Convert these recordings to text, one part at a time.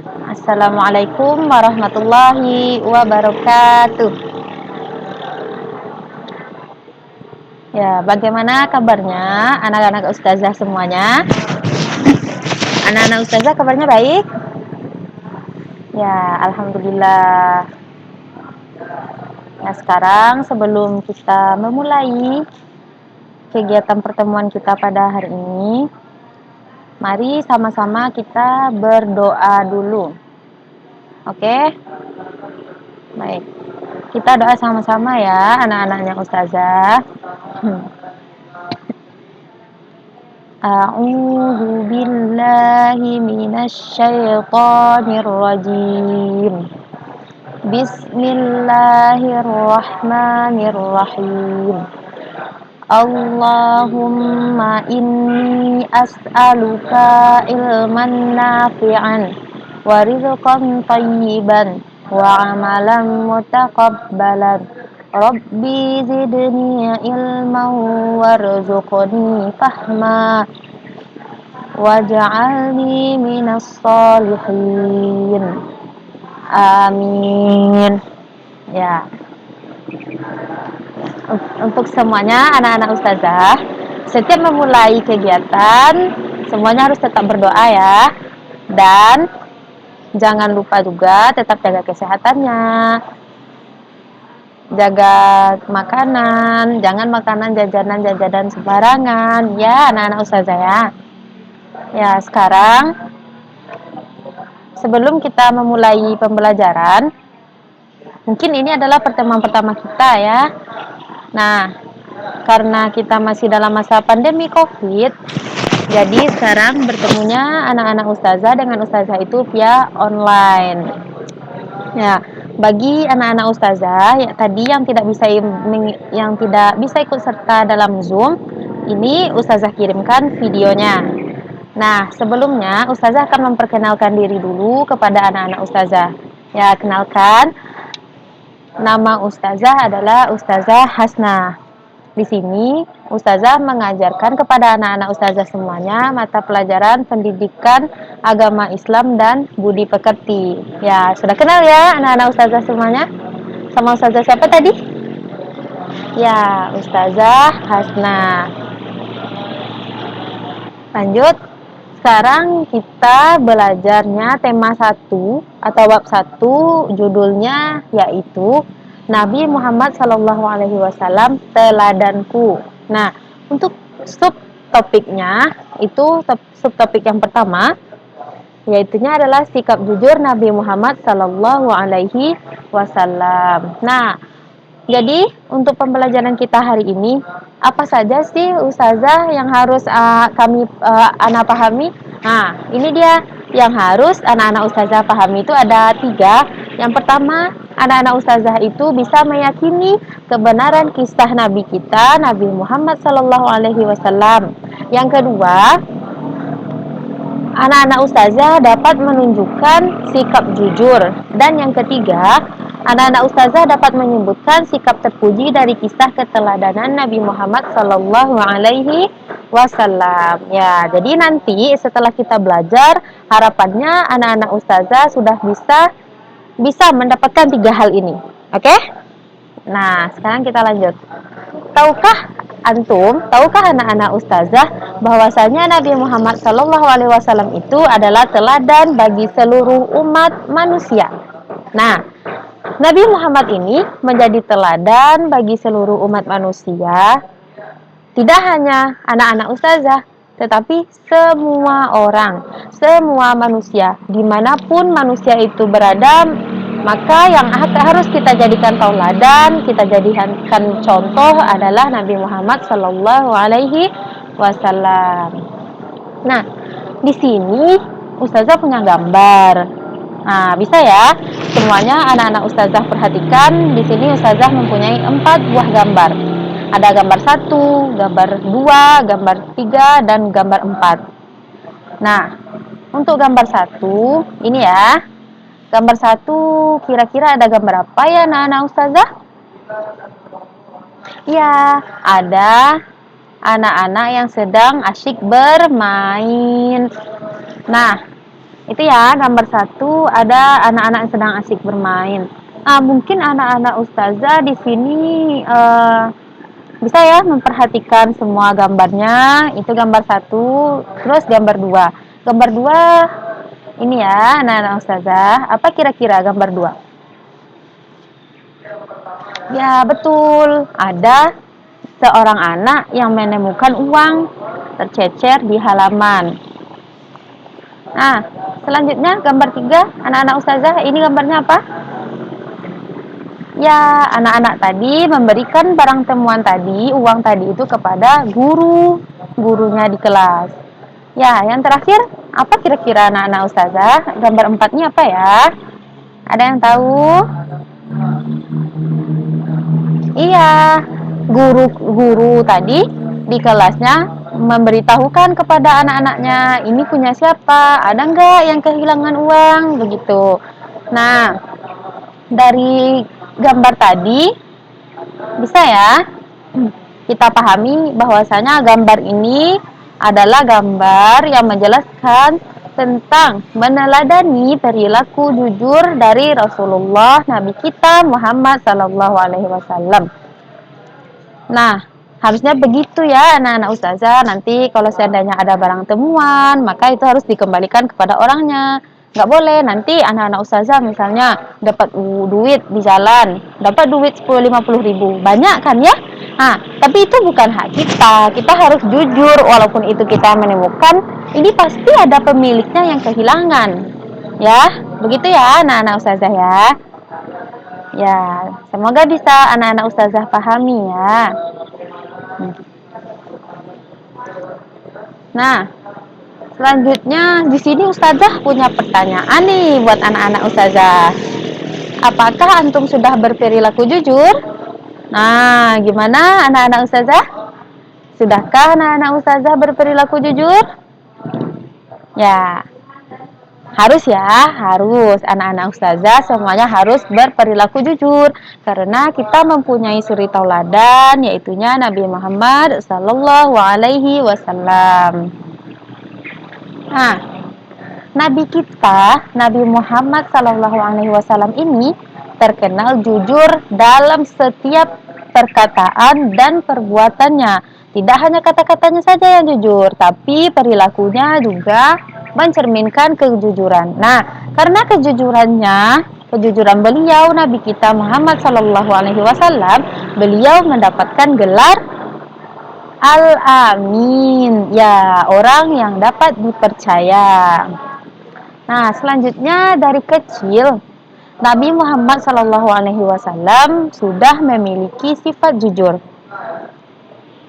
Assalamualaikum warahmatullahi wabarakatuh. Ya, bagaimana kabarnya anak-anak ustazah semuanya? Anak-anak ustazah kabarnya baik? Ya, alhamdulillah. Ya, sekarang sebelum kita memulai kegiatan pertemuan kita pada hari ini, mari sama-sama kita berdoa dulu. Oke? Baik. Kita doa sama-sama ya, anak-anaknya ustazah. A'udzu billahi minasy syaithanir rajim. Bismillahirrahmanirrahim. Allahumma inni as'aluka ilman nafi'an wa rizqan thayyiban wa amalan mutaqabbalan. Rabbi zidni ilman warzuqni fahma waj'alni minas shalihin. Amin. Ya, untuk semuanya anak-anak ustazah, setiap memulai kegiatan semuanya harus tetap berdoa ya. Dan jangan lupa juga tetap jaga kesehatannya. Jaga makanan, jangan makanan jajanan-jajanan sembarangan ya anak-anak ustazah ya. Ya, sekarang sebelum kita memulai pembelajaran, mungkin ini adalah pertemuan pertama kita ya. Nah, karena kita masih dalam masa pandemi COVID, jadi sekarang bertemunya anak-anak ustazah dengan ustazah itu via online. Ya, bagi anak-anak ustazah ya, tadi yang tidak bisa ikut serta dalam Zoom, ini ustazah kirimkan videonya. Nah, sebelumnya ustazah akan memperkenalkan diri dulu kepada anak-anak ustazah. Ya, kenalkan, nama ustazah adalah Ustazah Hasna. Di sini, ustazah mengajarkan kepada anak-anak ustazah semuanya mata pelajaran pendidikan agama Islam dan budi pekerti. Ya, sudah kenal ya anak-anak ustazah semuanya? Sama ustazah siapa tadi? Ya, Ustazah Hasna. Lanjut. Sekarang kita belajarnya tema 1 atau bab 1, judulnya yaitu Nabi Muhammad SAW teladanku. Nah, untuk subtopiknya itu subtopik yang pertama yaitunya adalah sikap jujur Nabi Muhammad SAW. Nah, jadi untuk pembelajaran kita hari ini, apa saja sih ustazah yang harus anak pahami? Nah, ini dia yang harus anak-anak ustazah pahami itu ada 3. Yang pertama, anak-anak ustazah itu bisa meyakini kebenaran kisah Nabi kita, Nabi Muhammad SAW. Yang kedua, anak-anak ustazah dapat menunjukkan sikap jujur. Dan yang ketiga, anak-anak ustazah dapat menyebutkan sikap terpuji dari kisah keteladanan Nabi Muhammad SAW. Ya, jadi nanti setelah kita belajar, harapannya anak-anak ustazah sudah bisa mendapatkan 3 hal ini. Oke? Nah, sekarang kita lanjut. Tahukah anak-anak ustazah bahwasanya Nabi Muhammad SAW itu adalah teladan bagi seluruh umat manusia. Nah, Nabi Muhammad ini menjadi teladan bagi seluruh umat manusia, tidak hanya anak-anak ustazah, tetapi semua orang, semua manusia, dimanapun manusia itu berada, maka yang harus kita jadikan tauladan, kita jadikan contoh adalah Nabi Muhammad Sallallahu Alaihi Wasallam. Nah, di sini ustazah punya gambar. Nah, bisa ya, semuanya anak-anak ustazah perhatikan. Di sini ustazah mempunyai 4 buah gambar. Ada gambar 1, gambar 2, gambar 3, dan gambar 4. Nah, untuk gambar 1, ini ya. Gambar 1 kira-kira ada gambar apa ya anak-anak ustazah? Ya, ada anak-anak yang sedang asyik bermain. Nah, Itu ya, gambar satu ada anak-anak yang sedang asik bermain. Mungkin anak-anak ustazah di sini bisa ya memperhatikan semua gambarnya. Itu gambar satu, terus gambar dua. Gambar dua ini ya, anak-anak ustazah. Apa kira-kira gambar dua? Ya, betul. Ada seorang anak yang menemukan uang tercecer di halaman. Nah, selanjutnya gambar tiga, anak-anak ustazah, ini gambarnya apa? Ya, anak-anak tadi memberikan barang temuan tadi, uang tadi itu kepada gurunya di kelas. Ya, yang terakhir, apa kira-kira anak-anak ustazah? Gambar empatnya apa ya? Ada yang tahu? Iya, guru-guru tadi di kelasnya memberitahukan kepada anak-anaknya, ini punya siapa? Ada nggak yang kehilangan uang? Begitu. Nah, dari gambar tadi bisa ya kita pahami bahwasanya gambar ini adalah gambar yang menjelaskan tentang meneladani perilaku jujur dari Rasulullah Nabi kita Muhammad Sallallahu Alaihi Wasallam. Nah, harusnya begitu ya anak-anak ustazah. Nanti kalau seandainya ada barang temuan, maka itu harus dikembalikan kepada orangnya. Nggak boleh nanti anak-anak ustazah misalnya dapat duit di jalan, dapat duit 10-50 ribu. Banyak kan ya? Nah, tapi itu bukan hak kita. Kita harus jujur walaupun itu kita menemukan, ini pasti ada pemiliknya yang kehilangan. Ya, begitu ya anak-anak ustazah ya. Ya, semoga bisa anak-anak ustazah pahami ya. Nah, selanjutnya di sini ustazah punya pertanyaan nih buat anak-anak ustazah. Apakah antum sudah berperilaku jujur? Nah, gimana anak-anak ustazah? Sudahkah anak-anak ustazah berperilaku jujur? Ya, harus ya, harus. Anak-anak ustazah semuanya harus berperilaku jujur. Karena kita mempunyai suri tauladan, yaitunya Nabi Muhammad Sallallahu Alaihi Wasallam. Nah, Nabi kita, Nabi Muhammad Sallallahu Alaihi Wasallam ini terkenal jujur dalam setiap perkataan dan perbuatannya. Tidak hanya kata-katanya saja yang jujur, tapi perilakunya juga mencerminkan kejujuran. Nah, karena kejujuran beliau, Nabi kita Muhammad Sallallahu Alaihi Wasallam, beliau mendapatkan gelar Al-Amin, ya orang yang dapat dipercaya. Nah, selanjutnya dari kecil Nabi Muhammad Shallallahu Alaihi Wasallam sudah memiliki sifat jujur.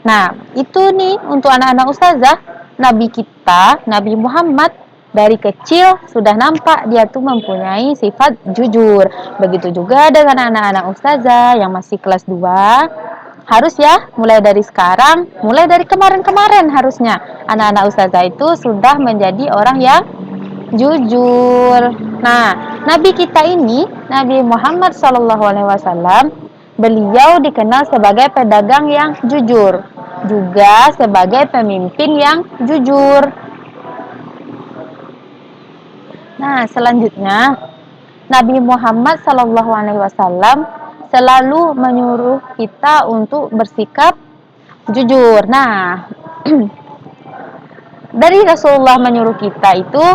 Nah, itu nih untuk anak-anak ustazah, Nabi kita, Nabi Muhammad dari kecil sudah nampak dia tuh mempunyai sifat jujur. Begitu juga dengan anak-anak ustazah yang masih kelas 2. Harus ya, mulai dari sekarang, mulai dari kemarin-kemarin harusnya anak-anak ustazah itu sudah menjadi orang yang jujur. Nah, Nabi kita ini, Nabi Muhammad SAW, beliau dikenal sebagai pedagang yang jujur, juga sebagai pemimpin yang jujur. Nah, selanjutnya Nabi Muhammad SAW selalu menyuruh kita untuk bersikap jujur. Nah, dari Rasulullah menyuruh kita itu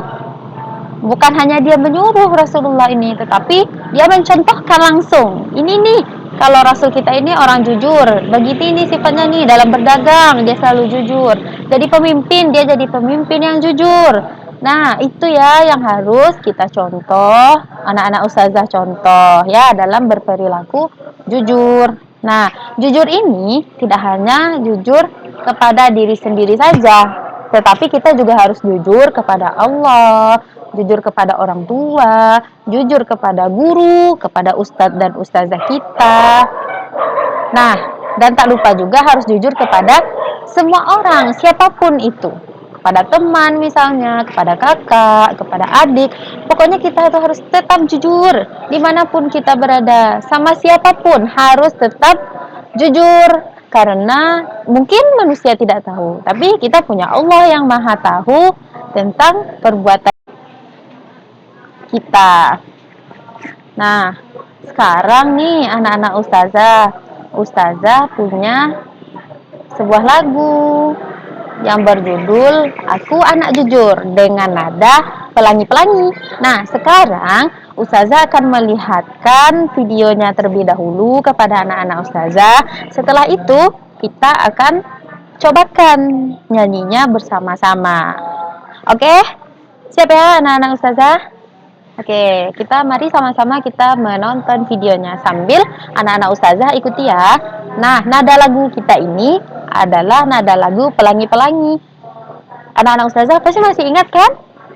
bukan hanya dia menyuruh Rasulullah ini, tetapi dia mencontohkan langsung. Ini nih, kalau Rasul kita ini orang jujur, begitu ini sifatnya nih dalam berdagang, dia selalu jujur. Jadi pemimpin, dia jadi pemimpin yang jujur. Nah, itu ya yang harus kita contoh, anak-anak ustazah contoh ya dalam berperilaku jujur. Nah, jujur ini tidak hanya jujur kepada diri sendiri saja, tetapi kita juga harus jujur kepada Allah, jujur kepada orang tua, jujur kepada guru, kepada ustadz dan ustazah kita. Nah, dan tak lupa juga harus jujur kepada semua orang, siapapun itu. Kepada teman misalnya, kepada kakak, kepada adik. Pokoknya kita itu harus tetap jujur dimanapun kita berada. Sama siapapun harus tetap jujur. Karena mungkin manusia tidak tahu, tapi kita punya Allah yang maha tahu tentang perbuatan. kita. Nah, sekarang nih anak-anak Ustazah punya sebuah lagu yang berjudul Aku Anak Jujur dengan nada pelangi-pelangi. Nah, sekarang Ustazah akan melihatkan videonya terlebih dahulu kepada anak-anak Ustazah. Setelah itu, kita akan cobakan nyanyinya bersama-sama. Oke? Siap ya anak-anak Ustazah? Oke, mari sama-sama kita menonton videonya sambil anak-anak Ustazah ikuti ya. Nah, nada lagu kita ini adalah nada lagu Pelangi-Pelangi. Anak-anak Ustazah pasti masih ingat kan?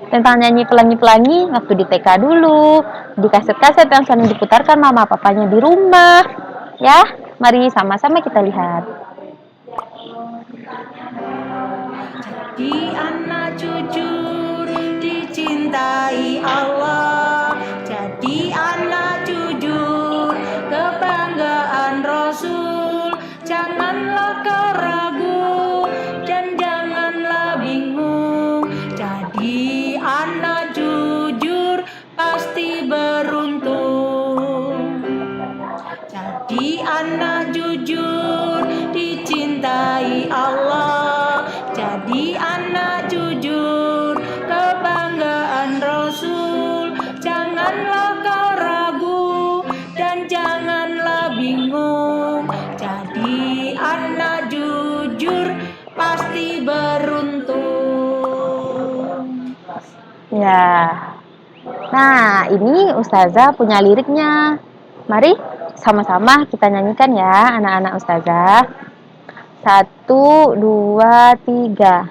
Tentang nyanyi Pelangi-Pelangi waktu di TK dulu, di kaset-kaset yang sering diputarkan mama papanya di rumah. Ya, mari sama-sama kita lihat. Jadi anak jujur dicintai Allah. Jadi anak jujur kebanggaan Rasul. Janganlah kau ragu dan janganlah bingung. Jadi anak jujur pasti beruntung. Jadi anak jujur dicintai Allah. Jadi anak jujur kebanggaan Rasul. Janganlah kau ragu dan janganlah bingung. Jadi anak jujur pasti beruntung. Ya. Nah, ini Ustazah punya liriknya. Mari sama-sama kita nyanyikan ya anak-anak Ustazah. 1, 2, 3.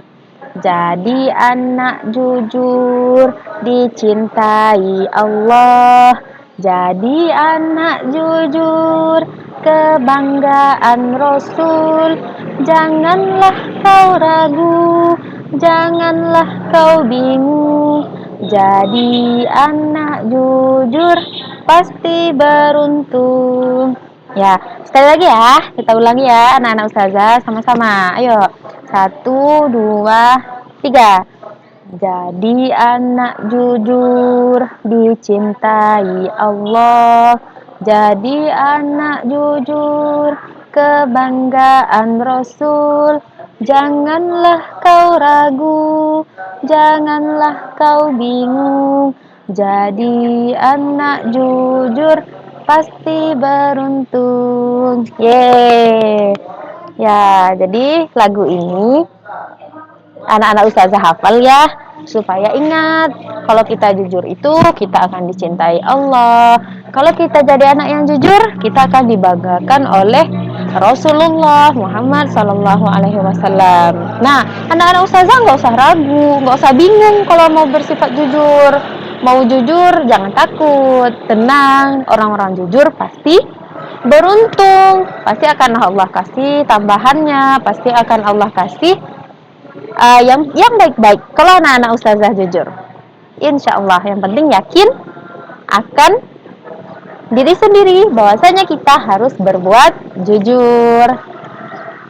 Jadi anak jujur dicintai Allah. Jadi anak jujur kebanggaan Rasul. Janganlah kau ragu, janganlah kau bingung. Jadi anak jujur pasti beruntung. Ya, sekali lagi ya, kita ulangi ya anak-anak Ustazah sama-sama. Ayo, 1, 2, 3. Jadi anak jujur dicintai Allah. Jadi anak jujur kebanggaan Rasul. Janganlah kau ragu, janganlah kau bingung. Jadi anak jujur pasti beruntung. Yeay. Ya, jadi lagu ini anak-anak Ustazah hafal ya, supaya ingat kalau kita jujur itu kita akan dicintai Allah. Kalau kita jadi anak yang jujur, kita akan dibanggakan oleh Rasulullah Muhammad Sallallahu Alaihi Wasallam. Nah, anak-anak Ustazah nggak usah ragu, nggak usah bingung kalau mau bersifat jujur. Mau jujur, jangan takut, tenang. Orang-orang jujur pasti beruntung, pasti akan Allah kasih tambahannya, pasti akan Allah kasih yang baik-baik. Kalau anak-anak Ustazah jujur, insya Allah yang penting yakin akan diri sendiri bahwasanya kita harus berbuat jujur.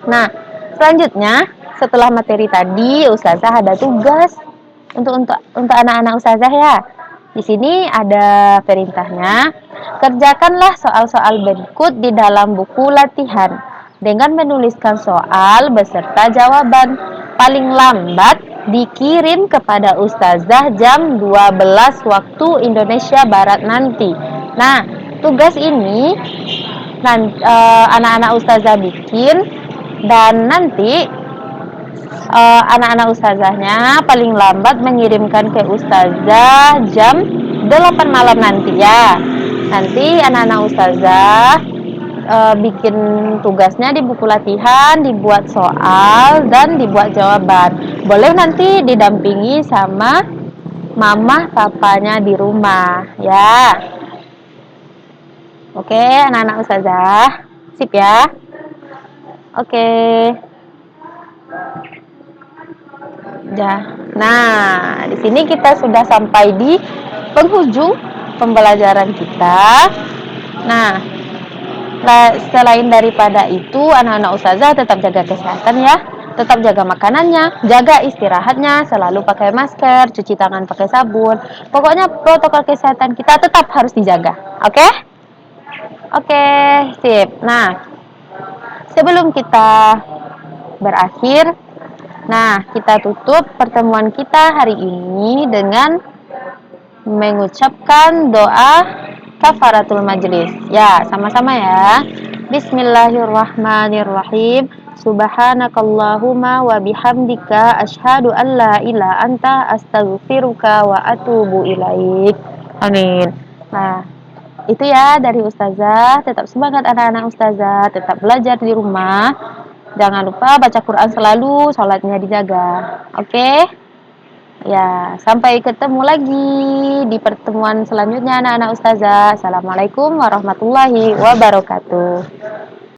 Nah, selanjutnya setelah materi tadi Ustazah ada tugas untuk anak-anak Ustazah ya. Di sini ada perintahnya, kerjakanlah soal-soal berikut di dalam buku latihan dengan menuliskan soal beserta jawaban. Paling lambat dikirim kepada Ustazah jam 12 waktu Indonesia Barat nanti. Nah, tugas ini anak-anak Ustazah bikin dan nanti anak-anak Ustazahnya paling lambat mengirimkan ke Ustazah jam 8 malam nanti ya. Nanti anak-anak Ustazah bikin tugasnya di buku latihan, dibuat soal dan dibuat jawaban. Boleh nanti didampingi sama mama papanya di rumah ya. Oke, anak-anak Ustazah, sip ya. Oke. Ya. Nah, di sini kita sudah sampai di penghujung pembelajaran kita. Nah, selain daripada itu, anak-anak Ustazah tetap jaga kesehatan ya. Tetap jaga makanannya, jaga istirahatnya, selalu pakai masker, cuci tangan pakai sabun. Pokoknya protokol kesehatan kita tetap harus dijaga. Oke? Oke, sip. Nah, sebelum kita berakhir, kita tutup pertemuan kita hari ini dengan mengucapkan doa kafaratul majlis. Ya, sama-sama ya. Bismillahirrahmanirrahim. Subhanakallahumma wa bihamdika asyhadu an la ilaha anta astaghfiruka wa atubu ilaik. Amin. Nah, itu ya dari Ustazah. Tetap semangat anak-anak Ustazah, tetap belajar di rumah. Jangan lupa baca Quran selalu, sholatnya dijaga. Oke? Ya, sampai ketemu lagi di pertemuan selanjutnya anak-anak Ustazah. Assalamualaikum warahmatullahi wabarakatuh.